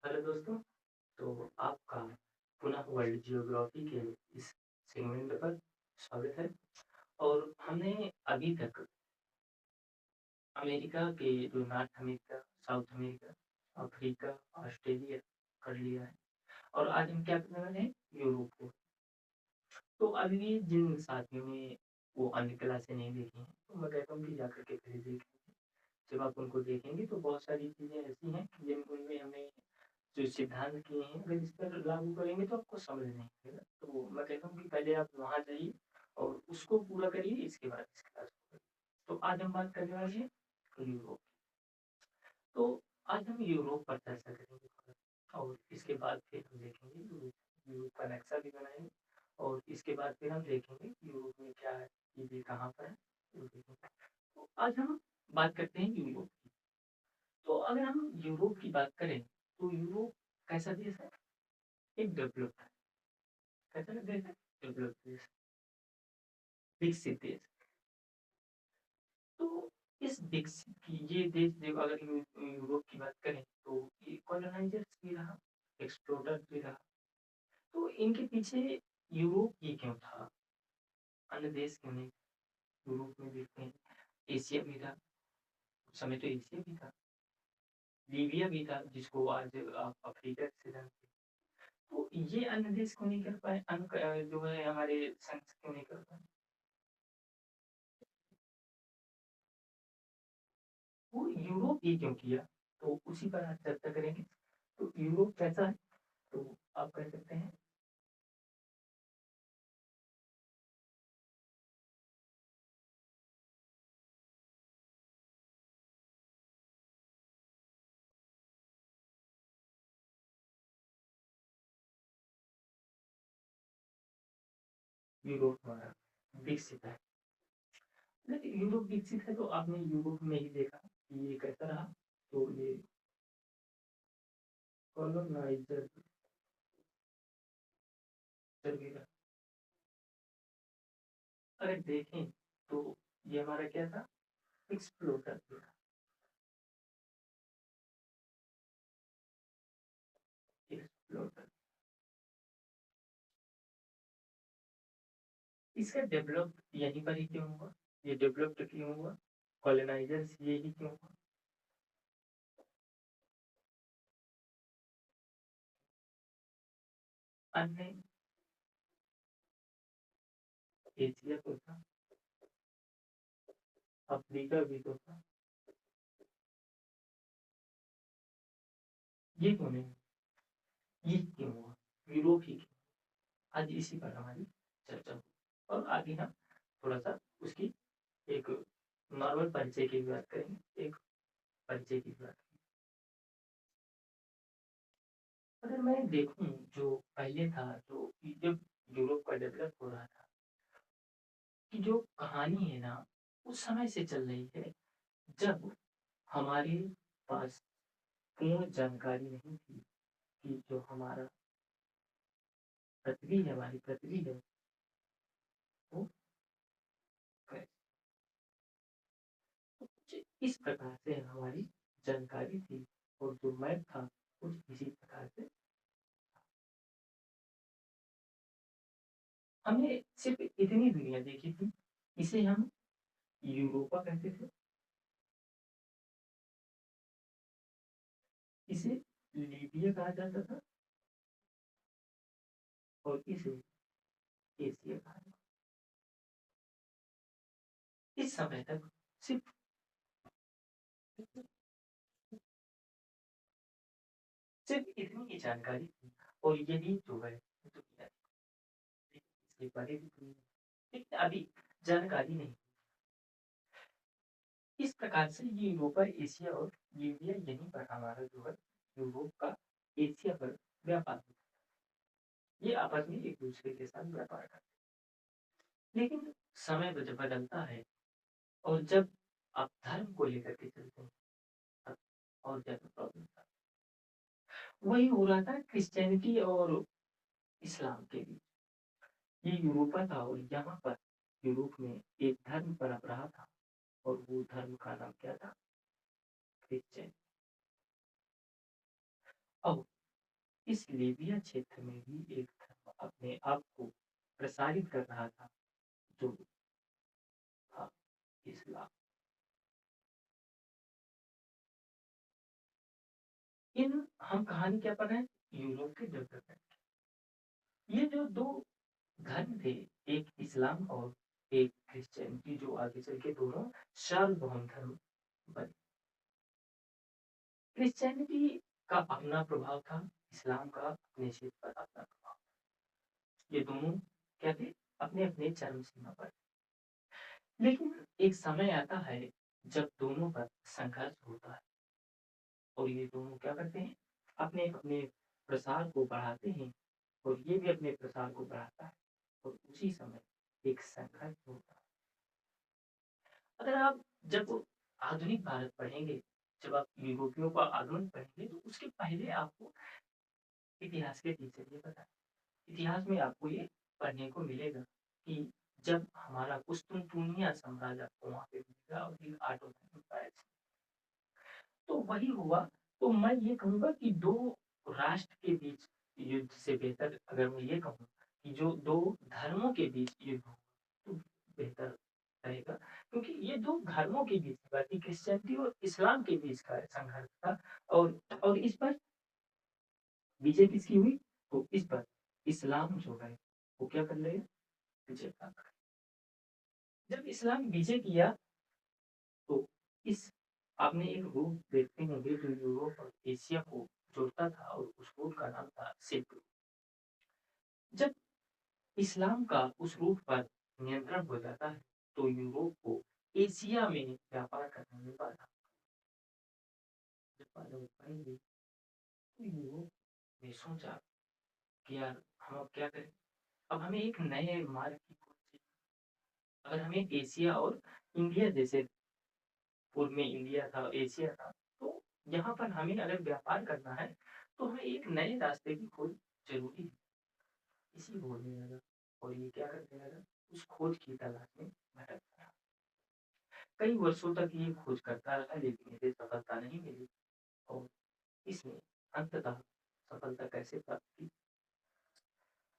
Hello दोस्तों, तो आपका पुनः वर्ल्ड जियोग्राफी के इस सेगमेंट पर स्वागत है। और हमने अभी तक अमेरिका के जो north America, south America, Africa, Australia कर लिया है। और आज हम क्या करने वाले हैं? यूरोप को। तो अभी भी जिन साथियों ने वो अन्य क्लासें नहीं देखी हैं, तो मैं कहता हूँ कि जाकर के पहले देख लीजिए। जब आप उनको देखेंगे तो बहुत सारी चीज़ें ऐसी हैं कि जिन उनमें हमें जो सिद्धांत किए हैं, अगर इस पर लागू करेंगे तो आपको समझ नहीं आएगा। तो मैं कहता हूँ कि पहले आप वहाँ जाइए और उसको पूरा करिए, इसके बाद इस क्लास को करिए। तो आज हम बात करने वाले हैं यूरोप। तो आज हम यूरोप पर चर्चा करेंगे थोड़ा, और इसके बाद फिर हम देखेंगे यूरोप यूरोप का नक्शा भी बनाएंगे। और इसके बाद फिर हम देखेंगे कि यूरोप में क्या है, ये कहाँ पर है, वो देखेंगे। तो आज हम बात करते हैं यूरोप की। तो अगर हम यूरोप की बात करें तो यूरोप कैसा देश है? एक डेवलप्ड है। कैसा देश है? डेवलप्ड देश, विकसित देश। तो इस विकसित की ये देश जब अगर यूरोप की बात करें तो ये कॉलोनाइजर्स भी रहा, एक्सप्लोरर भी रहा। तो इनके पीछे यूरोप ये क्यों था, अन्य देश क्यों नहीं? यूरोप में देखते हैं एशिया भी था, उस समय तो एशिया भी था, लीबिया भी था जिसको आज आप अफ्रीका से जानते हैं। तो ये अन्य देश क्यों नहीं कर पाए, अन्य जो है हमारे संघ क्यों नहीं कर पाए? वो यूरोप ये क्यों किया, तो उसी पर आज चर्चा करेंगे। तो यूरोप कैसा है, तो आप कह सकते हैं यूरोप हमारा विकसित है। लेकिन यूरोप विकसित है तो आपने यूरोप में ही देखा कि ये कैसा रहा। तो ये कॉलोनाइजर भी रहा। अगर देखें तो ये हमारा क्या था? एक्सप्लोरर भी रहा। एक्सप्लोरर, इसका डेवलप यहीं पर ही क्यों हुआ? ये डेवलप्ड क्यों हुआ? कॉलोनाइजर्स ये ही क्यों हुआ? अन्य एशिया को था, अफ्रीका भी तो था, ये क्यों नहीं? ये क्यों हुआ? यूरोप ही क्यों? आज इसी पर हमारी चर्चा हो। और आगे हम थोड़ा सा उसकी एक नॉर्मल परिचय की बात करेंगे, एक परिचय की बात। अगर मैं देखूं जो पहले था, जो जब यूरोप का डेवलप हो रहा था, कि जो कहानी है ना, उस समय से चल रही है जब हमारे पास पूर्ण जानकारी नहीं थी कि जो हमारा पृथ्वी है, हमारी पृथ्वी है, वो कैसे। तो कुछ इस प्रकार से हमारी जानकारी थी, और जो मैप था कुछ इसी प्रकार से। हमने सिर्फ इतनी दुनिया देखी थी, इसे हम यूरोपा कहते थे, इसे लीबिया कहा जाता था, और इसे एशिया कहा जाता था। इस समय तक सिर्फ सिर्फ इतनी ही जानकारी थी, और यही जो है दुनिया थी। इसके बारे में दुनिया, लेकिन अभी जानकारी नहीं। इस प्रकार से ये यूरोपा, एशिया और लीबिया, यहीं पर हमारा जो है यूरोप का एशिया पर व्यापार होता है। ये आपस में एक दूसरे के साथ व्यापार करते हैं। लेकिन समय जब बदलता है, और जब आप धर्म को लेकर के चलते हैं, तब और ज्यादा प्रॉब्लम था। वही हो रहा था क्रिश्चियनिटी और इस्लाम के बीच। ये यूरोपा था, और यहाँ पर यूरोप में एक धर्म पनप रहा था, और वो धर्म का नाम क्या था? क्रिश्चियन। अब इस लीबिया क्षेत्र में भी एक धर्म अपने आप को प्रसारित कर रहा था, जो था इस्लाम। इन हम कहानी क्या पढ़ रहे हैं? यूरोप के डेवलपमेंट। ये जो दो धर्म थे, एक इस्लाम और एक क्रिश्चियनिटी, जो आगे चल के दोनों सार्वभौम धर्म बने। क्रिश्चियनिटी का अपना प्रभाव था, इस्लाम का अपने क्षेत्र पर अपना प्रभाव। ये दोनों क्या थे? अपने अपने चरम सीमा पर। लेकिन एक समय आता है जब दोनों पर संघर्ष होता है, और ये दोनों क्या करते हैं? अपने अपने प्रसार को बढ़ाते हैं, और ये भी अपने प्रसार को बढ़ाता है, और उसी समय एक संघर्ष होता है। अगर आप जब आधुनिक भारत पढ़ेंगे, जब आप यूरोपियों का आगमन पढ़ेंगे, तो उसके पहले आपको इतिहास के टीचर ये बताएं। इतिहास में आपको ये पढ़ने को मिलेगा कि जब हमारा कुस्तुनतुनिया साम्राज्य आपको वहां पे मिलेगा, और फिर ऑटोमन एम्पायर, तो वही हुआ। तो मैं ये कहूंगा कि दो राष्ट्र के बीच युद्ध से बेहतर, अगर मैं ये कहूँ कि जो दो धर्मों के बीच युद्ध हो, तो बेहतर रहेगा। क्योंकि ये दो धर्मों के बीच की बात थी, क्रिश्चियनिटी और इस्लाम के बीच का संघर्ष था। और इस पर विजय किसकी हुई? तो इस पर इस्लाम जो है वो क्या कर लेगा? विजय प्राप्त कर। जब इस्लाम विजय किया, तो इस आपने एक रूट देखते होंगे जो यूरोप और एशिया को जोड़ता था, और उस रूट का नाम था सिल्क रूट। जब इस्लाम का उस रूट पर नियंत्रण हो जाता है, तो यूरोप को एशिया में व्यापार करने में बाधा, जब बाधा उत्पन्न हुई, तो यूरोप ने सोचा कि यार हम अब क्या करें? अब हमें एक नए मार्ग की खोज चाहिए। अगर हमें एशिया और इंडिया जैसे, पूर्व में इंडिया था, एशिया था, तो यहाँ पर हमें अगर व्यापार करना है, तो हमें एक नए रास्ते की खोज जरूरी है। इसी खोज में लगा, और ये क्या करते लगा? उस खोज की तलाश में भटकता रहा। कई वर्षों तक ये खोज करता रहा, लेकिन इसे सफलता नहीं मिली, और इसने अंततः सफलता कैसे प्राप्त की?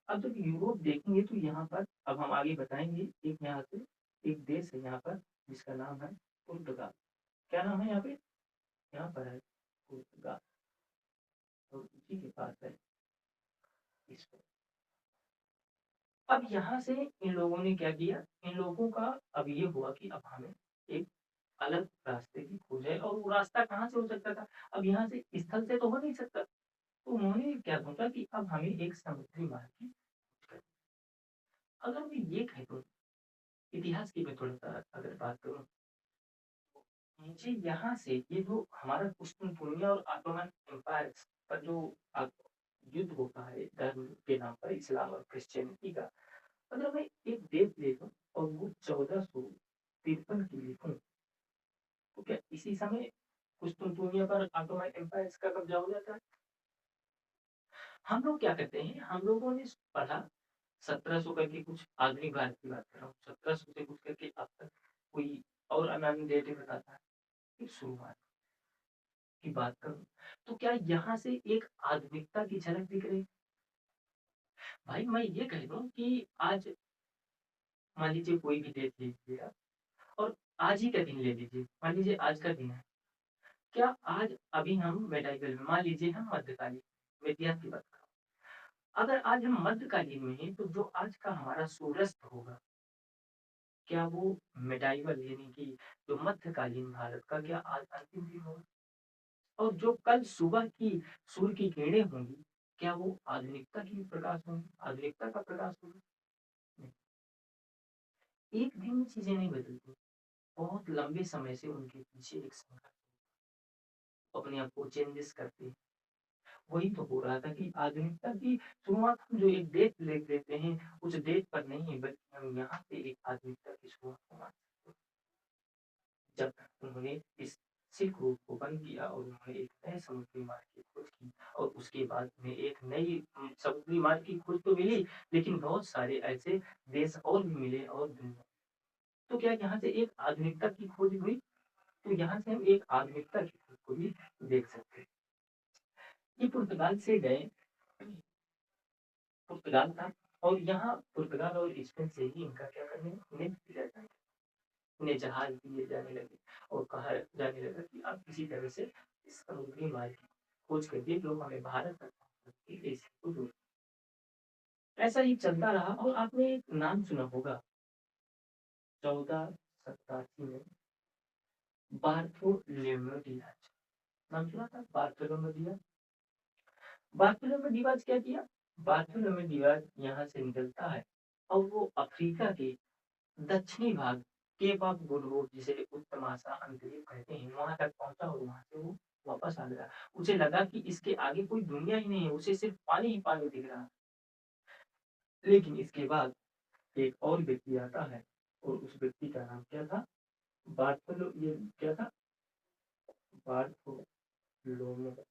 अब जब यूरोप देखेंगे, तो यहाँ पर अब हम आगे बताएंगे, एक यहाँ से एक देश है यहाँ पर, जिसका नाम है पुर्तगाल। क्या नाम है यहाँ पे? यहाँ पर है पुर्तगाल, और उसी के पास है इस पर। अब यहाँ से इन लोगों ने क्या किया? इन लोगों का अब ये हुआ कि अब हमें एक अलग रास्ते की खोज है, और वो रास्ता कहाँ से हो सकता था? अब यहाँ से स्थल से तो हो नहीं सकता। तो उन्होंने क्या सोचा कि अब हमें एक समुद्री मार्ग की खोज करनी। अगर मैं ये कह दूं, इतिहास की मैं थोड़ा सा अगर बात करूं, मुझे यहाँ से ये जो हमारा कुस्तुनतुनिया और ऑटोमन एम्पायर पर जो युद्ध होता है धर्म के नाम पर, इस्लाम और क्रिश्चियनिटी का, अगर मैं एक डेट ले लूं और वो 1453 की लिखूं, तो क्या इसी समय कुस्तुनतुनिया पर ऑटोमन एम्पायर का कब्जा हो जाता है? हम लोग क्या करते हैं, हम लोगों ने पढ़ा 1700 करके, कुछ आधुनिक भारत की बात कर रहा हूँ, 1700 से कुछ करके अब तक कोई और अनन्य डेट बताता है। फिर शुरुआत की बात करूं, तो क्या यहाँ से एक आधुनिकता की झलक दिख रही? भाई मैं ये कह दूं कि आज मान लीजिए कोई भी डेट ले लीजिए आप, और आज ही का दिन ले लीजिए, मान लीजिए आज का दिन है। क्या आज अभी हम मेडाइवल में, मान लीजिए हम मध्यकालीन में, इतिहास की बात करो, अगर आज हम मध्यकालीन में हैं, तो जो आज का हमारा सूर्यास्त होगा, क्या वो मेडाइवल यानी कि जो मध्यकालीन भारत का, क्या आज अंतिम दिन होगा? और जो कल सुबह की सूर्य की किरणें होंगी, क्या वो आधुनिकता की प्रकाश होंगी, आधुनिकता का प्रकाश होगा? नहीं। एक दिन में चीजें नहीं बदलती, बहुत लंबे समय से उनके पीछे एक संघर्ष, अपने आप को चेंजेस करते हैं। वही तो हो रहा था कि आधुनिकता की शुरुआत हम जो एक डेट ले लेते हैं, उस डेट पर नहीं है, बल्कि हम यहाँ से एक आधुनिकता की शुरुआत को मान सकते हैं। जब उन्होंने इस सिल्क रूट को बंद किया, और उन्होंने एक नए समुद्री मार्ग की खोज की, और उसके बाद में एक नई समुद्री मार्ग की खोज तो मिली, लेकिन बहुत सारे ऐसे देश और भी मिले, और दुनिया। तो क्या यहाँ से एक आधुनिकता की खोज हुई? तो यहाँ से हम एक आधुनिकता की खोज को भी देख सकते हैं। ये पुर्तगाल से गए, पुर्तगाल था और यहाँ पुर्तगाल और स्पेन से ही इनका क्या करने इन्हें दिया जाता है। इन्हें जहाज दिए जाने लगे और कहा जाने लगा कि आप किसी तरह से इस समुद्री मार्ग की खोज करिए जो हमें भारत तक एशिया को जोड़। ऐसा ही चलता रहा और आपने एक नाम सुना होगा 1487 में बार्थोलोमेव डियाज। नाम सुना था बार्थोलोमेव डियाज। बार्थोलोमेव डियाज क्या किया? बार्थोलोमेव डियाज यहाँ से निकलता है और वो अफ्रीका के दक्षिणी भाग केप ऑफ गुड होप जिसे उत्तर महासागर अंतरिक्ष कहते हैं वहां तक पहुंचा और वहां से वो वापस आ गया। उसे लगा कि इसके आगे कोई दुनिया ही नहीं है, उसे सिर्फ पानी ही पानी दिख रहा है। लेकिन इसके बाद एक और व्यक्ति आता है और उस व्यक्ति का नाम क्या था? बार्थोलो ये क्या था? Bartholomew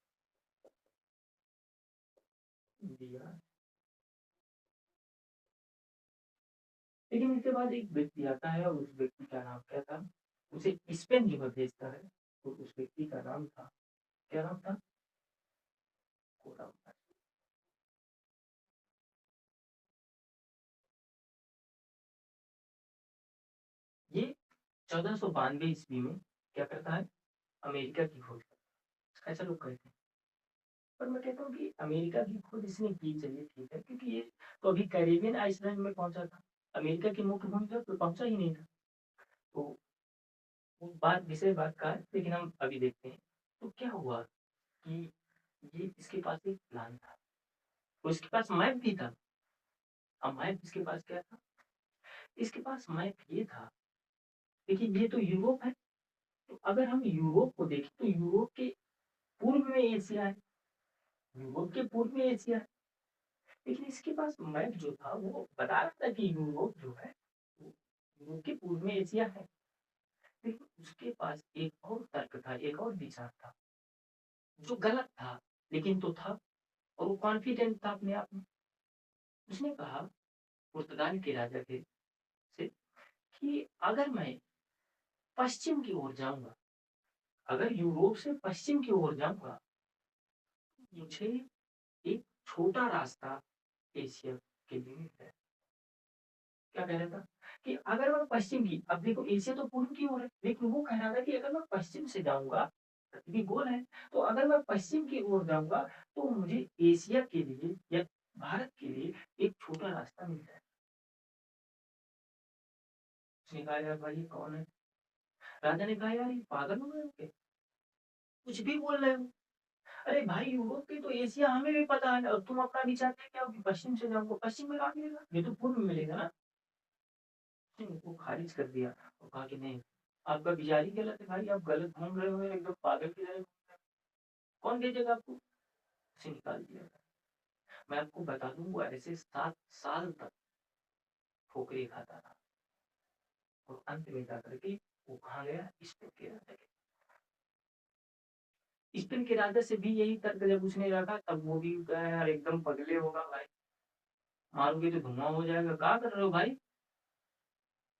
Diaz. लेकिन इसके बाद एक व्यक्ति आता है और उस व्यक्ति का नाम क्या था? उसे स्पेन जो है भेजता है और उस व्यक्ति का नाम था, क्या नाम था? कोलंबस। ये 1492 ईस्वी में क्या करता है? अमेरिका की खोज करता है। ऐसा लोग कहते हैं। पर मैं कहता हूँ कि अमेरिका की खोज इसने की, चलिए ठीक है, क्योंकि ये तो अभी कैरेबियन आइसलैंड में पहुंचा था। अमेरिका की मुख्य भूमि तक तो पहुंचा ही नहीं था। तो वो बात विषय बात का है, लेकिन हम अभी देखते हैं। तो क्या हुआ कि ये इसके पास एक प्लान था, तो इसके पास मैप भी था। अब मैप इसके पास क्या था? इसके पास मैप ये था, देखिए ये तो यूरोप है। तो अगर हम यूरोप को देखें तो यूरोप के पूर्व में एशिया है। यूरोप के पूर्व में एशिया है। लेकिन इसके पास मैप जो था वो बता रहा था कि यूरोप जो है वो यूरोप के पूर्व में एशिया है। लेकिन उसके पास एक और तर्क था, एक और विचार था जो गलत था, लेकिन तो था। और वो कॉन्फिडेंट था अपने आप में। उसने कहा पुर्तगाल के राजा थे से कि अगर मैं पश्चिम की ओर जाऊंगा, अगर यूरोप से पश्चिम की ओर जाऊंगा, मुझे एक छोटा रास्ता एशिया के लिए मिलता है। क्या कह रहा था कि अगर मैं पश्चिम की, अब देखो एशिया तो पूर्व की ओर है, लेकिन वो कह रहा था कि अगर मैं पश्चिम से जाऊंगा, पृथ्वी गोल है, तो अगर मैं पश्चिम की ओर जाऊंगा तो मुझे एशिया के लिए या भारत के लिए एक छोटा रास्ता मिलता है। उसने कहा यार भाई ये कौन है? राजा ने कहा यार ये पागल हो गए हो क्या? कुछ भी बोल रहे हो। अरे भाई यूरोप की तो एशिया हमें भी पता है, और तुम अपना विचार है क्या कि पश्चिम से जाऊंगा? पश्चिम में कहा मिलेगा, ये तो पूर्व में मिलेगा ना। उसने उसको खारिज कर दिया और कहा कि नहीं, आपका विचार ही गलत है भाई, आप गलत घूम रहे हो, एकदम पागल की तरह। कौन भेजेगा आपको? उसे निकाल दिया। मैं आपको बता दूं वो ऐसे 7 साल तक ठोकरे खाता था और अंत में जाकर के वो कहाँ गया? स्पेन के राजा के। स्पेन के राजा से भी यही तर्क जब उसने रखा तब वो भी कहा यार एकदम पगले होगा भाई, मारोगे तो धुआं हो जाएगा, क्या कर रहे हो भाई,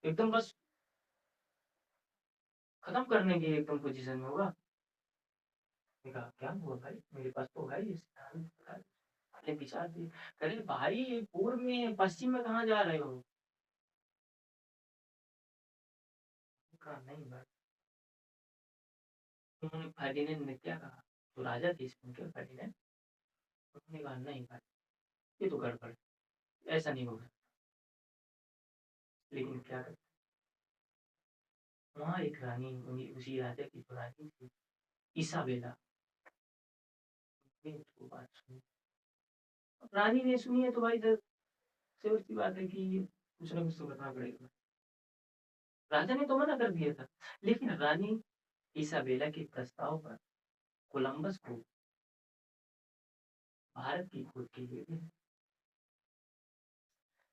एकदम बस खत्म करने की एकदम पोजीशन में होगा। मैंने कहा क्या हुआ भाई, मेरे पास तो है ये सिद्धांत। अपने विचार दिए। अरे भाई पूर्व में पश्चिम में कहाँ जा रहे हो? कहा नहीं भाई। उन्होंने फर्डिनेंड ने क्या कहा, तो राजा थे इसमें क्या फर्डिनेंड, उन्होंने कहा नहीं भाई ये तो गड़बड़ है, ऐसा नहीं होगा। लेकिन क्या कर, वहाँ एक रानी उसी राजा की जो रानी थी इसाबेला ने उसको बात सुनी। अब रानी ने सुनी है तो भाई सिर्फ की बात है कि कुछ ना कुछ तो करना पड़ेगा। राजा ने तो मना कर दिया था, लेकिन रानी इसाबेला के प्रस्ताव पर कोलंबस को भारत की खोज के लिए भेजा।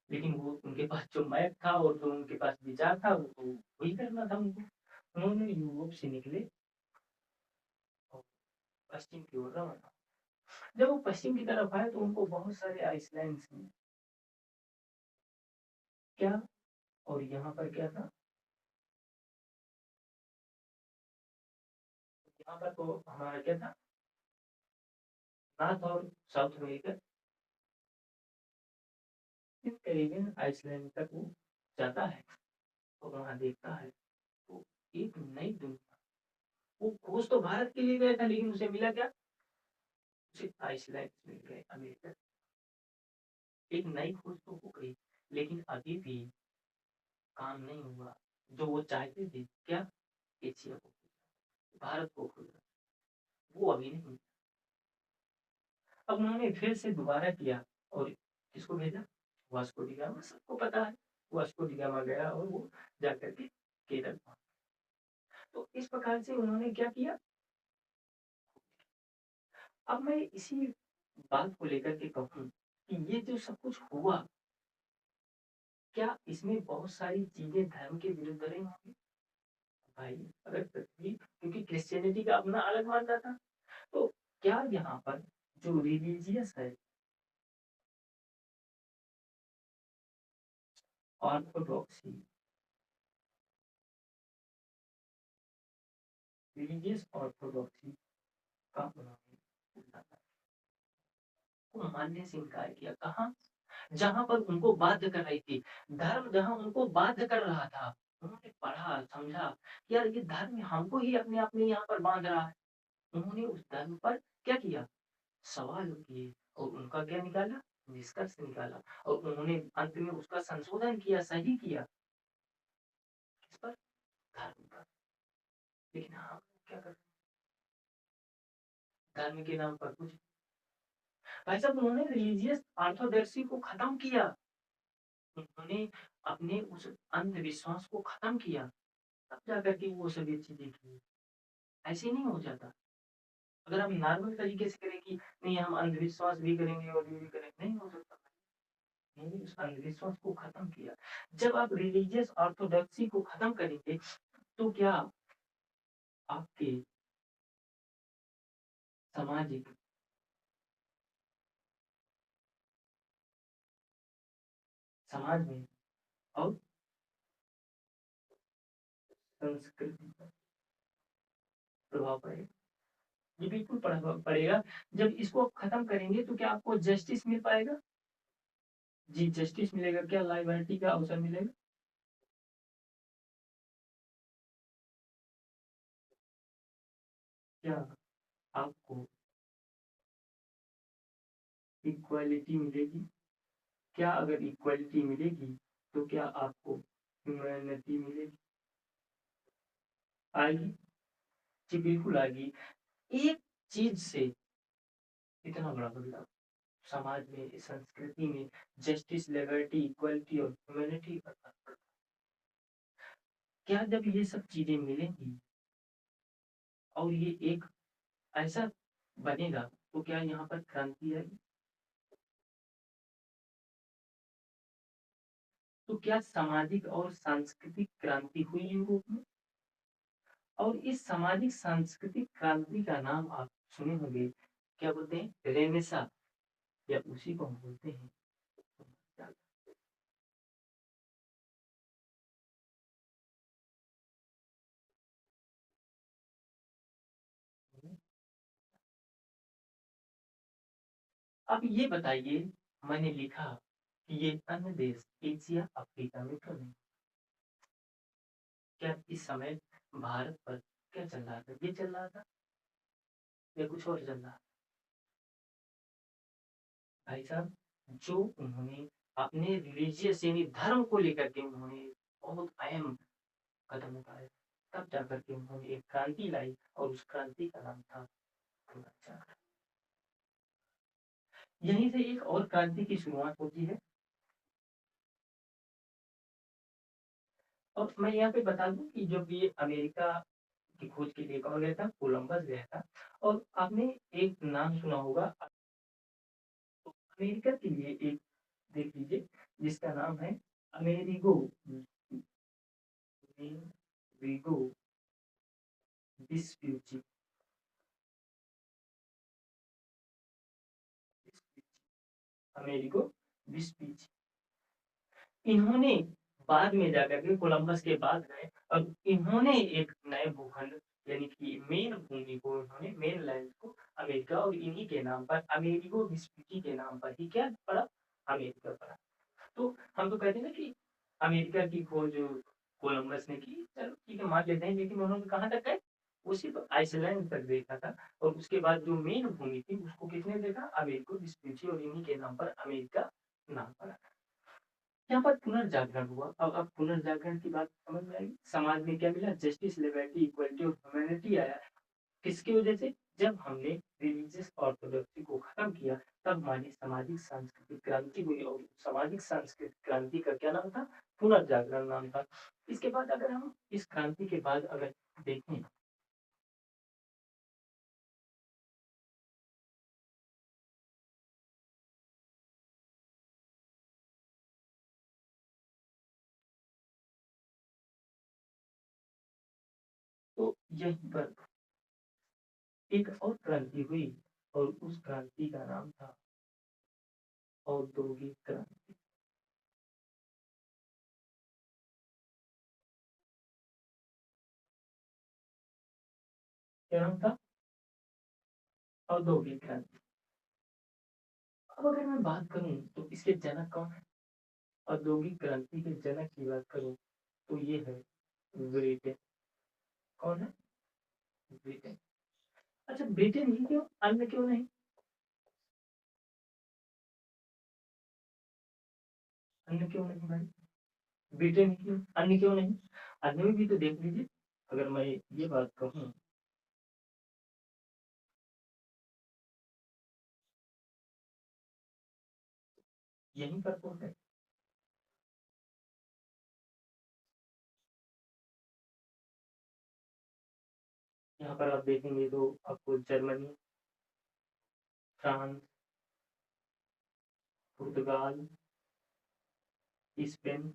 लेकिन वो उनके पास जो मैप था और जो उनके पास विचार था वो तो वही करना था उनको। उन्होंने यूरोप से निकले और पश्चिम की ओर रवाना। जब वो पश्चिम की तरफ आए तो उनको बहुत सारे आइसलैंड्स मिले। क्या? और यहाँ पर क्या था? यहाँ पर तो हमारा क्या था? नॉर्थ और साउथ अमेरिका फिर कैरिबियन आइसलैंड तक वो जाता है और वहाँ देखता है, तो एक नई दुनिया। वो खोज तो भारत के लिए गया था, लेकिन उसे मिला क्या? उसे आइसलैंड मिल गए, अमेरिका। एक नई खोज तो हो गई, लेकिन अभी भी काम नहीं हुआ। जो वो चाहते थे क्या, एशिया को, भारत को खोजना, वो अभी नहीं। अब उन्होंने फिर से दोबारा किया, और किसको भेजा? वास्को डी गामा, सबको पता है। वास्को डी गामा गया और वो जाकर के केरल पहुंचा। तो इस प्रकार से उन्होंने क्या किया। अब मैं इसी बात को लेकर के कहूँ कि ये जो सब कुछ हुआ, क्या इसमें बहुत सारी चीजें धर्म के विरुद्ध रही होंगी? भाई, अगर पृथ्वी, क्योंकि क्रिश्चियनिटी का अपना अलग मानता था, तो क्या यहाँ पर जो रिलीजियस है, ऑर्थोडॉक्सी, रिलीजियस ऑर्थोडॉक्सी का उन्होंने को मानने से इनकार किया? कहाँ? जहां पर उनको बाध्य कर रही थी, धर्म जहां उनको बाध्य कर रहा था, उन्होंने पढ़ा समझा, यार ये धर्म हमको ही अपने अपने यहाँ पर बांध रहा है। उन्होंने उस धर्म पर क्या किया, सवाल किए, और उनका क्या निकाला, निष्कर्ष निकाला, और उन्होंने अंत में उसका संशोधन किया, सही किया। किस पर? धर्म पर। लेकिन हम क्या कर, धर्म के नाम पर कुछ। भाई साहब, उन्होंने रिलीजियस ऑर्थोडॉक्सी को खत्म किया, उन्होंने अपने उस अंधविश्वास को खत्म किया, तब जाकर के वो सभी चीजें की। ऐसे नहीं हो जाता। अगर हम नॉर्मल तरीके से करें कि नहीं हम अंधविश्वास भी करेंगे और ये भी करेंगे, नहीं हो सकता। मैंने उस अंधविश्वास को खत्म किया। जब आप रिलीजियस ऑर्थोडॉक्सी को खत्म करेंगे, तो क्या आपके सामाजिक, समाज में और संस्कृति पर प्रभाव पड़ेगा? ये बिल्कुल प्रभाव पड़ेगा। जब इसको आप खत्म करेंगे, तो क्या आपको जस्टिस मिल पाएगा? जी, जस्टिस मिलेगा, क्या लाइबिलिटी का अवसर मिलेगा? क्या आपको इक्वालिटी मिलेगी? क्या अगर इक्वालिटी मिलेगी, तो क्या आपको ह्यूमैनिटी मिलेगी? आएगी? जी बिल्कुल आएगी। एक चीज से इतना बड़ा बदलाव समाज में, संस्कृति में, जस्टिस, लिबर्टी, इक्वालिटी और ह्यूमैनिटी, क्या जब ये सब चीजें मिलेंगी और ये एक ऐसा बनेगा, तो क्या यहाँ पर क्रांति आएगी? तो क्या सामाजिक और सांस्कृतिक क्रांति हुई यूरोप में? और इस सामाजिक सांस्कृतिक क्रांति का नाम आप सुने होंगे, क्या बोलते हैं, रेनेसा, या उसी को हम बोलते हैं। अब ये बताइए, मैंने लिखा कि ये अन्य देश एशिया अफ्रीका में क्यों नहीं? क्या इस समय भारत पर क्या चल रहा था, ये चल रहा था या कुछ और चल रहा? भाई साहब, जो उन्होंने अपने रिलीजियस यानी धर्म को लेकर के उन्होंने बहुत अहम कदम उठाए, तब जाकर के उन्होंने एक क्रांति लाई, और उस क्रांति का नाम था पूर्वाचार। यहीं से एक और क्रांति की शुरुआत होती है। और मैं यहाँ पे बता दूं कि जब ये अमेरिका की खोज के लिए कौन गया था, कोलंबस गया था। और आपने एक नाम सुना होगा, तो अमेरिका के लिए एक देख लीजिए, जिसका नाम है Amerigo, Amerigo Vespucci, Amerigo Vespucci. इन्होंने बाद में जाकर के, कोलंबस के बाद गए, और इन्होंने एक नए भूखंड, यानी कि मेन भूमि को, इन्होंने मेन लैंड को अमेरिका, और इन्हीं के नाम पर, अमेरिगो वेस्पुची के नाम पर ही क्या पड़ा, अमेरिका पड़ा। तो हम तो कहते हैं ना कि अमेरिका की खोज कोलंबस ने की, चलो ठीक है मान लेते हैं, लेकिन उन्होंने कहाँ तक गए? वो सिर्फ आइसलैंड तक देखा था। और उसके बाद जो मेन भूमि थी उसको किसने देखा? अमेरिको वेस्पुची, और इन्हीं के नाम पर अमेरिका नाम पड़ा। यहाँ पर पुनर्जागरण हुआ। अब पुनर्जागरण की बात समझ में आएगी। समाज में क्या मिला? जस्टिस, लिबर्टी, इक्वलिटी और ह्यूमैनिटी आया। किसकी वजह से? जब हमने रिलीजियस ऑर्थोडॉक्सी को खत्म किया, तब हमारी सामाजिक सांस्कृतिक क्रांति हुई, और सामाजिक सांस्कृतिक क्रांति का क्या नाम था? पुनर्जागरण नाम था। इसके बाद अगर हम इस क्रांति के बाद अगर देखें, तो यहीं पर एक और क्रांति हुई, और उस क्रांति का नाम था औद्योगिक क्रांति। क्या नाम था? औद्योगिक क्रांति। अब अगर मैं बात करूं तो इसके जनक कौन है? औद्योगिक क्रांति के जनक की बात करूं तो ये है ब्रिटेन। कौन है? ब्रिटेन। अच्छा, ब्रिटेन ही क्यों, अन्य क्यों नहीं? अन्य क्यों नहीं भाई? ब्रिटेन ही क्यों, अन्य क्यों नहीं? अन्य में भी तो देख लीजिए। अगर मैं ये बात कहूँ, यहीं पर तो है। यहाँ पर आप देखेंगे तो आपको जर्मनी, फ्रांस, पुर्तगाल, स्पेन,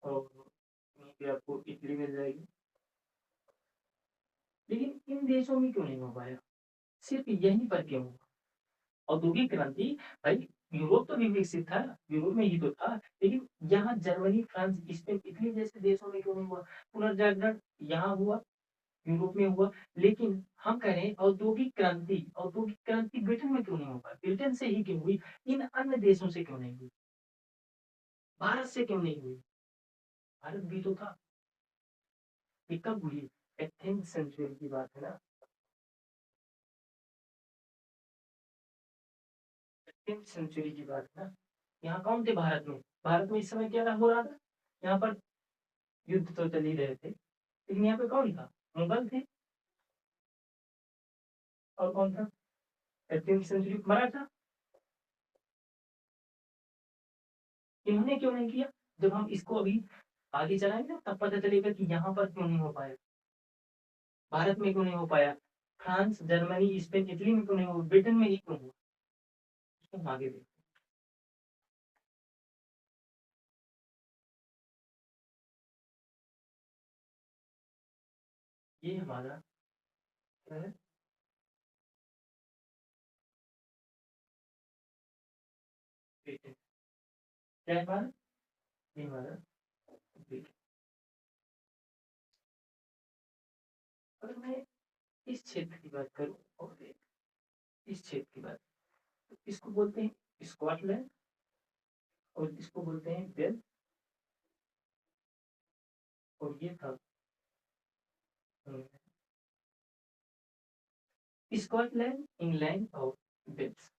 और वहीं पे आपको इटली मिल जाएगी। लेकिन इन देशों में क्यों नहीं हो पाया? सिर्फ यहीं पर क्यों हुआ? औद्योगिक क्रांति भाई, यूरोप तो भी विकसित था, यूरोप में ही तो था, लेकिन यहाँ जर्मनी, फ्रांस, स्पेन, इटली जैसे देशों में क्यों नहीं हुआ? पुनर्जागरण यहाँ हुआ, यूरोप में हुआ। लेकिन हम कह रहे हैं औद्योगिक क्रांति ब्रिटेन में क्यों नहीं हुआ? ब्रिटेन से ही क्यों हुई? इन अन्य देशों से क्यों नहीं हुई? भारत से क्यों नहीं हुई? भारत भी तो था। ये कब हुई? 18th सेंचुरी की बात है ना। 18th सेंचुरी की बात है ना। यहाँ कौन थे भारत में? भारत में इस समय क्या हो रहा था? यहाँ पर युद्ध तो चल ही रहे थे, लेकिन यहाँ पे कौन था? मुगल थे। और कौन था? 18th century Maratha. इन्होंने क्यों नहीं किया? जब हम इसको अभी आगे चलाएंगे ना, तब पता चलेगा कि यहाँ पर क्यों नहीं हो पाया, भारत में क्यों नहीं हो पाया, फ्रांस, जर्मनी, स्पेन, इटली में क्यों नहीं हुआ, ब्रिटेन में ही क्यों हुआ। उसको हम आगे देखते हैं। ये हमारा क्या है? ब्रिटेन। क्या है हमारा? ये हमारा ब्रिटेन। अगर मैं इस क्षेत्र की बात करूं, और इस क्षेत्र की बात, तो इसको बोलते हैं स्कॉटलैंड, और इसको बोलते हैं वेल्स, और ये था स्कॉटलैंड, इंग्लैंड और वेल्स।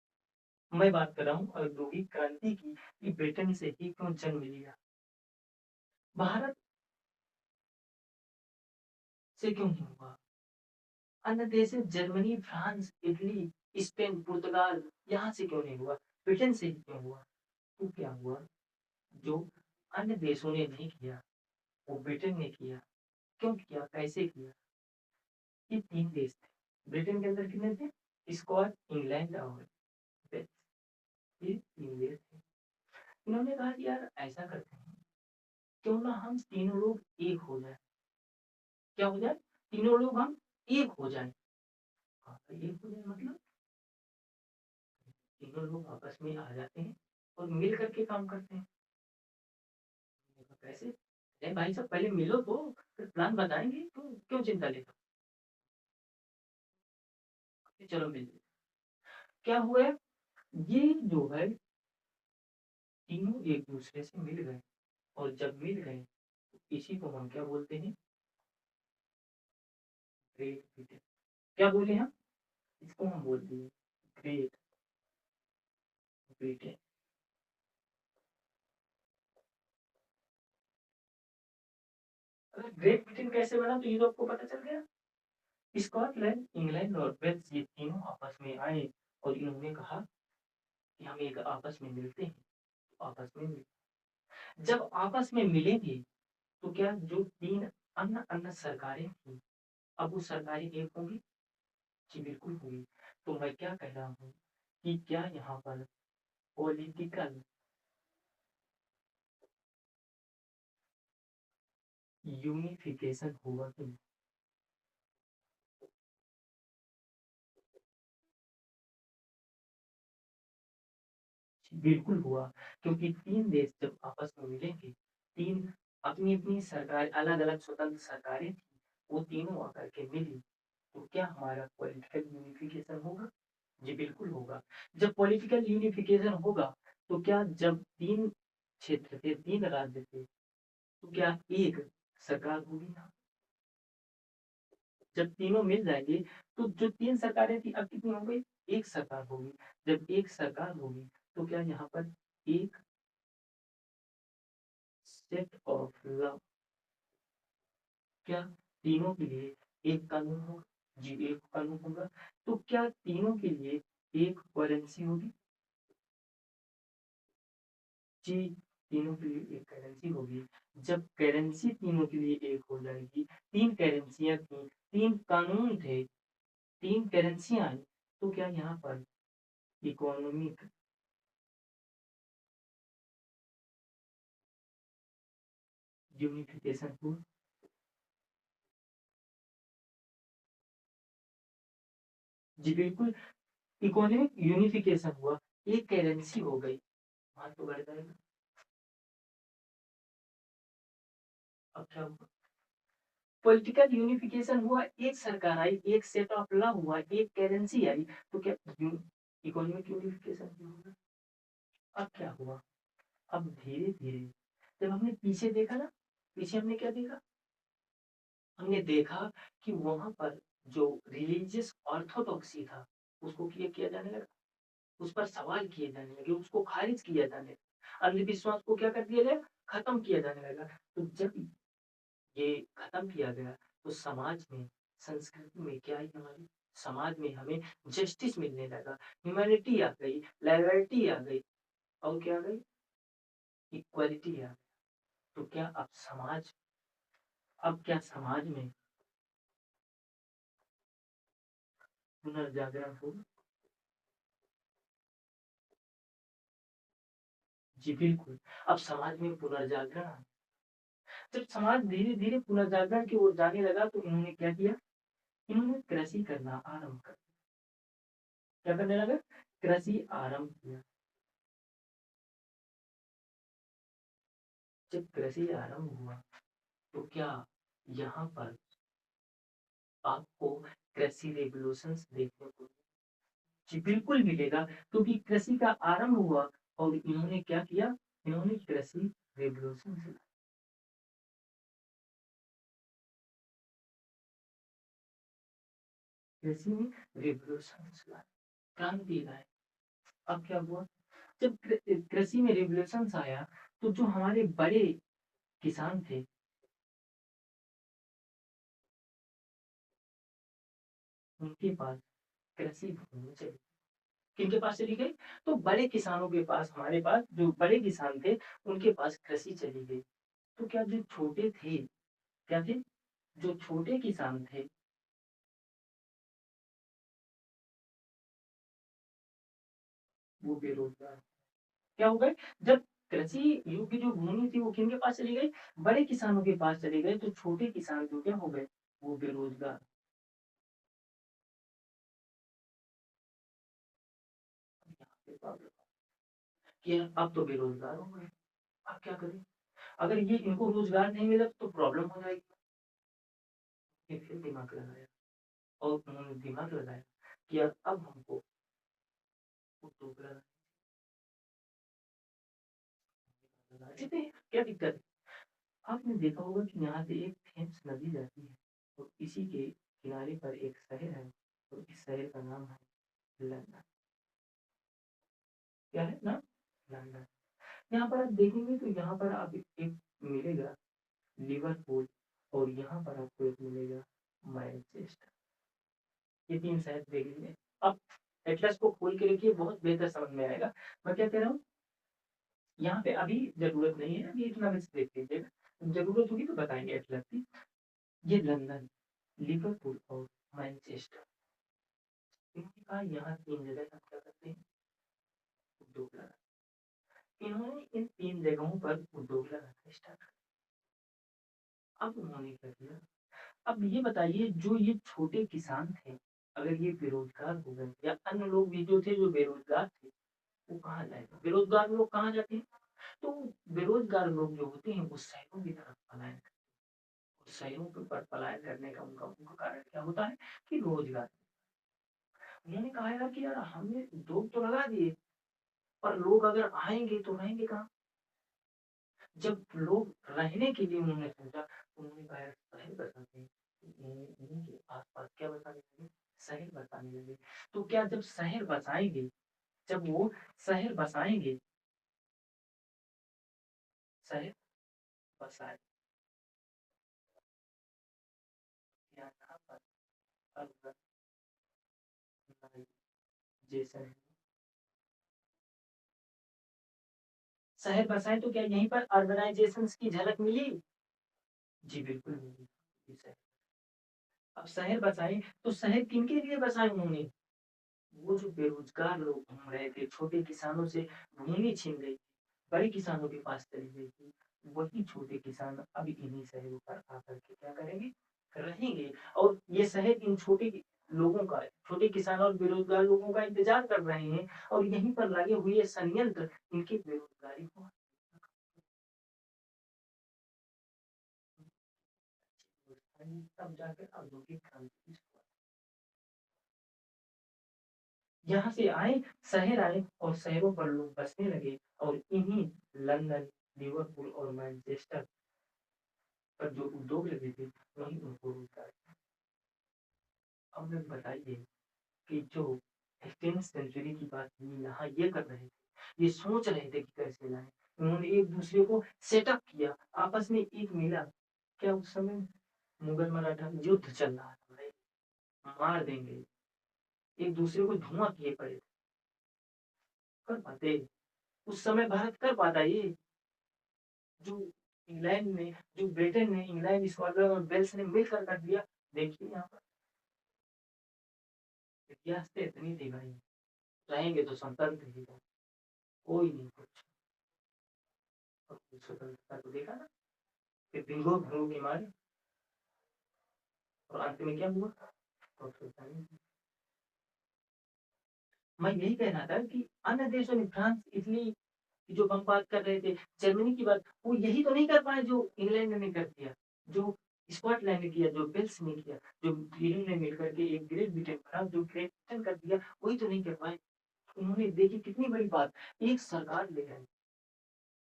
मैं बात कर रहा हूँ औद्योगिक क्रांति की, कि ब्रिटेन से ही क्यों जन्म लिया, भारत से क्यों नहीं हुआ, अन्य देश जर्मनी, फ्रांस, इटली, स्पेन, पुर्तगाल, यहाँ से क्यों नहीं हुआ, ब्रिटेन से ही क्यों हुआ? तो क्या हुआ? जो अन्य देशों ने नहीं किया, वो ब्रिटेन ने किया। क्यों किया, कैसे किया? ये तीन देश थे ब्रिटेन के अंदर, कितने थे? स्कॉट, इंग्लैंड और वेल्स। ये तीन देश थे। इन्होंने कहा कि यार ऐसा करते हैं, क्यों ना हम तीनों लोग एक हो जाए। क्या हो जाए? तीनों लोग हम एक हो जाए। हाँ, तो एक हो जाए मतलब तीनों लोग आपस में आ जाते हैं और मिल करके काम करते हैं। मैंने कहा, कैसे? अरे भाई साहब, पहले मिलो तो फिर प्लान बताएंगे, तो क्यों चिंता लेते हो? चलो मिल लेते। क्या हुआ है, ये जो है तीनों एक दूसरे से मिल गए, और जब मिल गए तो इसी को हम क्या बोलते हैं, ग्रेट ब्रिटेन। क्या बोले हम, इसको हम बोलते हैं ग्रेट ब्रिटेन। अगर ग्रेट ब्रिटेन कैसे बना तो ये तो आपको पता चल गया। स्कॉटलैंड, इंग्लैंड और वेल्स ये तीनों आपस में आए और इन्होंने कहा कि हम एक आपस में मिलते हैं, तो आपस में जब आपस में मिलेंगे तो क्या जो तीन अन्य अन्य सरकारें थी, अब वो सरकारें एक होंगी, जी बिल्कुल होगी। तो मैं क्या कह रहा हूँ कि क्या यहाँ पर पॉलिटिकल यूनिफिकेशन हुआ कि नहीं? बिल्कुल हुआ, क्योंकि तीन देश जब आपस में मिलेंगे, तीन अपनी अपनी सरकार अलग अलग स्वतंत्र सरकारें थी, वो तीनों आकर के मिली, तो क्या हमारा पॉलिटिकल यूनिफिकेशन होगा, जी बिल्कुल होगा। जब पॉलिटिकल यूनिफिकेशन होगा तो क्या जब तीन क्षेत्र थे, तीन राज्य थे, तो क्या एक सरकार होगी ना। जब तीनों मिल जाएंगे तो जो तीन सरकारें थी अब कितनी हो गई, एक सरकार होगी। जब एक सरकार होगी तो क्या यहाँ पर एक सेट ऑफ लॉ, क्या तीनों के लिए एक कानून होगा, जी एक कानून होगा। तो क्या तीनों के लिए एक करेंसी होगी, जी तीनों के लिए एक करेंसी होगी। जब करेंसी तीनों के लिए एक हो जाएगी, तीन करेंसियां थी, तीन कानून थे, तीन करेंसियां आई, तो क्या यहाँ पर इकोनॉमिक यूनिफिकेशन हुआ, जी बिल्कुल इकोनॉमिक यूनिफिकेशन हुआ, एक करेंसी हो गई, वहां तो बढ़ जाएगा। अब क्या हुआ, पॉलिटिकल यूनिफिकेशन हुआ, एक सरकार आई, एक सेट ऑफ लॉ हुआ, एक करेंसी आई, तो क्या इकोनॉमिक यूनिफिकेशन हुआ। अब क्या हुआ, अब धीरे धीरे जब हमने पीछे देखा ना, पीछे हमने क्या देखा, हमने देखा कि वहां पर जो रिलीजियस ऑर्थोडॉक्सी था उसको किया जाने लगा, उस पर सवाल किए जाने लगे, उसको खारिज किया जाने लगा, अंधविश्वास को क्या कर दिया गया, खत्म किया जाने लगा। तो जब ये खत्म किया गया तो समाज में, संस्कृति में क्या आई हमारी, समाज में हमें जस्टिस मिलने लगा, ह्यूमैनिटी आ गई, लॉयल्टी आ गई, और क्या आ गई, इक्वालिटी आ गई। तो क्या अब समाज, अब क्या समाज में पुनर्जागरण होगा, जी बिल्कुल। अब समाज में पुनर्जागरण जब समाज धीरे धीरे पुनर्जागरण की ओर जाने लगा तो इन्होंने क्या किया, इन्होंने कृषि करना आरंभ कर, क्या करने लगा, कृषि आरंभ किया। जब कृषि आरंभ हुआ तो क्या यहाँ पर आपको कृषि रेवोल्यूशंस देखने को, जी बिल्कुल मिलेगा, क्योंकि कृषि का आरंभ हुआ और इन्होंने क्या किया, इन्होंने कृषि रेवोल्यूशन, कृषि में रेवोल्यूशन लाए, क्रांति लाए। अब क्या हुआ, जब कृषि में रेवोल्यूशन आया तो जो हमारे बड़े किसान थे, उनके पास कृषि भूमि चली, किनके पास चली गई, तो बड़े किसानों के पास, हमारे पास जो बड़े किसान थे उनके पास कृषि चली गई। तो क्या जो छोटे थे, क्या थे, जो छोटे किसान थे, वो बेरोजगार, क्या हो गए, जब कृषि युग की जो भूमि थी वो किनके पास चली गई, बड़े किसानों के पास चली गई, तो छोटे किसान जो क्या हो गए, वो बेरोजगार। यहाँ पे प्रॉब्लम कि अब तो बेरोजगार हो गए, अब क्या करें, अगर ये इनको रोजगार नहीं मिला तो प्रॉब्लम हो जाएगी। ये फिर दिमाग लगाया, और उन्होंने दिमाग लगाया कि अब हमको उद्योग लगाते हैं, क्या दिक्कत है? आपने देखा होगा कि यहाँ से एक थेम्स नदी जाती है और इसी के किनारे पर एक शहर है और इस शहर का नाम है लंदन। क्या है ना? लंदन। यहाँ पर आप देखेंगे तो यहाँ पर आप एक मिलेगा लिवरपूल और यहाँ पर आपको एक मिलेगा मैनचेस्टर। ये 3 शहर देख लीजिए। अब एटलस को खोल के देखिए, बहुत बेहतर समझ में आएगा। मैं क्या कह रहा हूँ, यहाँ पे अभी ज़रूरत नहीं है, अभी इतना बस देख लीजिएगा। ज़रूरत होगी तो बताएँगे एटलस की। ये लंदन, लिवरपूल और मैनचेस्टर, इनके कहा यहाँ 3 जगह हम क्या करते हैं, उद्योग लगाते हैं। इन्होंने इन 3 जगहों पर उद्योग लगाना स्टार्ट किया। अब उन्होंने क्या किया, अब ये बताइए जो ये छोटे किसान थे, अगर ये बेरोजगार हो गए या अन्य लोग भी जो थे जो बेरोजगार थे, वो कहाँ जाएगा? बेरोजगार लोग कहाँ जाते हैं? तो बेरोजगार लोग जो होते हैं वो शहरों की तरफ पलायन करते हैं। शहरों के ऊपर पलायन करने का उनका उनका कारण क्या होता है कि रोजगार। उन्होंने कहा यार कि यार हमने उद्योग तो लगा दिए, पर लोग अगर आएंगे तो रहेंगे कहाँ? जब लोग रहने के लिए उन्होंने सोचा तो उन्होंने कहा यार शहर बसाते हैं। इन्हीं के आसपास क्या बसाने लगे, शहर बसाने लगे। तो क्या जब शहर बसाएंगे, जब वो शहर बसाएंगे, शहर बसाए, यहाँ पर अर्बनाइजेशन, शहर बसाए तो क्या यहीं पर अर्बनाइजेशन की झलक मिली? जी बिल्कुल मिली। जी, शहर। अब शहर बसाए तो शहर किनके लिए बसाए उन्होंने? वो जो बेरोजगार लोग घूम रहे थे, छोटे किसानों से भूमि छीन गई, बड़े किसानों के पास चली गई थी, वही छोटे किसान अब इन्हीं शहरों पर आकर के क्या करेंगे, रहेंगे। और ये शहर इन छोटे लोगों का, छोटे किसान और बेरोजगार लोगों का इंतजार कर रहे हैं और यहीं पर लगे हुए संयंत्र इनकी बेरोजगारी को तब जाकर औद्योगिक क्रांति। यहाँ से आए, शहर आए और शहरों पर लोग बसने लगे और इन्हीं लंदन, लिवरपूल और मैनचेस्टर पर जो उद्योग लगे थे वहीं उनको रोजगार। अब मैं बताइए कि जो 15th सेंचुरी की बात यहाँ ये कर रहे थे, ये सोच रहे थे कि कैसे लाए, उन्होंने एक दूसरे को सेटअप किया, आपस में एक मिला। क्या उस समय मुगल मराठा युद्ध चल रहा था भाई, मार देंगे, एक दूसरे को धुआं किए पड़े थे, कर पाते? उस समय भारत कर पाता ये? जो इंग्लैंड ने, जो ब्रिटेन ने, इंग्लैंड, स्कॉटलैंड और वेल्स ने मिलकर कर दिया। देखिए यहाँ पर इतिहास से इतनी थी भाई, रहेंगे तो स्वतंत्र ही रहो, कोई नहीं कुछ। और स्वतंत्रता को देखा ना, फिर भिगो भिगो के मारे और अंत में क्या हुआ, तो मैं यही कहना था कि अन्य देशों ने, फ्रांस, इटली की जो हम बात कर रहे थे, जर्मनी की बात, वो यही तो नहीं कर पाए जो इंग्लैंड ने कर दिया, जो स्कॉटलैंड ने किया, जो वेल्स ने किया, जो ब्रिटेन ने मिलकर के एक ग्रेट ब्रिटेन बना, जो ग्रेट ब्रिटेन कर दिया, वही तो नहीं कर पाए। उन्होंने देखी कितनी बड़ी बात, एक सरकार ले आई,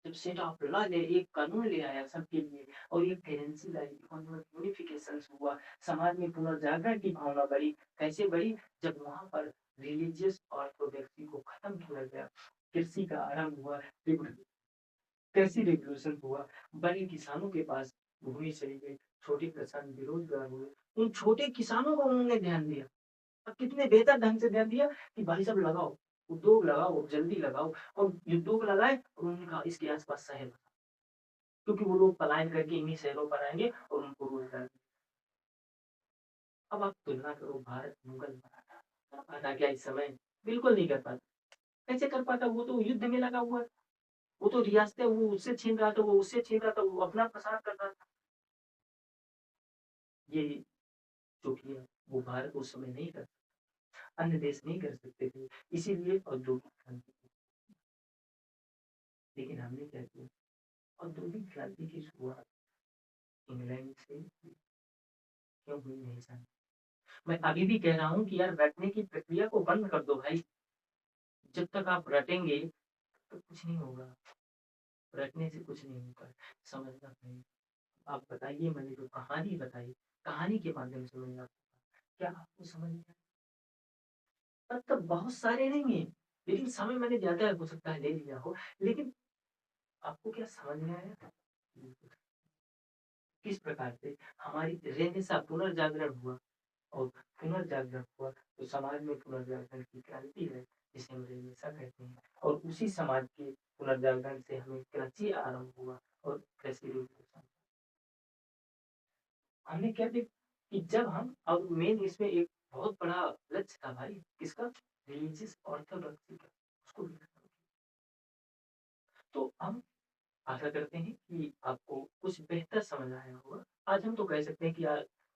जब सेट ऑफ लॉ ले, एक कानून ले आया सबके लिए और एक करेंसी लाई, यूनिफिकेशन हुआ, समाज में पुनर्जागरण की भावना बढ़ी। कैसे बढ़ी? जब वहां पर रिलीजियस ऑर्थोडॉक्सी को खत्म किया गया, कृषि का आरंभ हुआ, कृषि रिवॉल्यूशन हुआ, बड़े किसानों के पास भूमि चली गई, छोटे किसान बेरोजगार हुए, उन छोटे किसानों को उन्होंने ध्यान दिया। अब कितने बेहतर ढंग से ध्यान दिया कि भाई सब लगाओ, उद्योग लगाओ, जल्दी लगाओ। और उद्योग लगाए और उन्होंने कहा इसके आसपास शहर बनाओ, क्योंकि वो लोग पलायन करके इन्हीं शहरों पर आएंगे और उनको रोजगार। अब आप तुलना करो भारत, मुगल, मराठा, कर पाता क्या इस समय? बिल्कुल नहीं कर पाता। कैसे कर पाता? वो तो युद्ध में लगा हुआ है, वो तो रियासतें वो उससे छीन रहा था, वो उससे छीन रहा था, वो अपना प्रसार कर रहा था। ये जो किया वो भारत उस समय नहीं कर, अन्य देश नहीं कर सकते थे, इसीलिए औद्योगिक क्रांति। लेकिन हमने क्या किया, औद्योगिक क्रांति की शुरुआत इंग्लैंड से क्यों हुई नहीं जानती। मैं अभी भी कह रहा हूँ कि यार बैठने की प्रक्रिया को बंद कर दो भाई, जब तक आप रटेंगे, तब तक कुछ नहीं होगा। रटने से कुछ नहीं होता है, समझना पड़ेगा। आप बताइए, मैंने जो कहानी बताई, कहानी के माध्यम से मैंने आपको क्या आपको समझ में आया? तब तक बहुत सारे रहेंगे, लेकिन समय मैंने ज़्यादा हो सकता है ले लिया हो, लेकिन आपको क्या समझ में आया? बिल्कुल। किस प्रकार से हमारी रेनेसा पुनर्जागरण हुआ, और पुनर्जागरण हुआ तो समाज में पुनर्जागरण की क्रांति है, जिसे हम रेनेसा कहते हैं। और उसी समाज के पुनर्जागरण से हमें कृषि आरंभ हुआ, और कृषि रिवॉल्यूशन हमने क्या देखा कि जब हम अब मेन इसमें एक बहुत बड़ा लक्ष्य था भाई, किसका? रिलीजियस ऑर्थोडॉक्सी का, उसको भी खत्म किया। तो हम आशा करते हैं कि आपको कुछ बेहतर समझ आया होगा। आज हम तो कह सकते हैं कि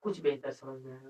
कुछ बेहतर समझ में आया होगा।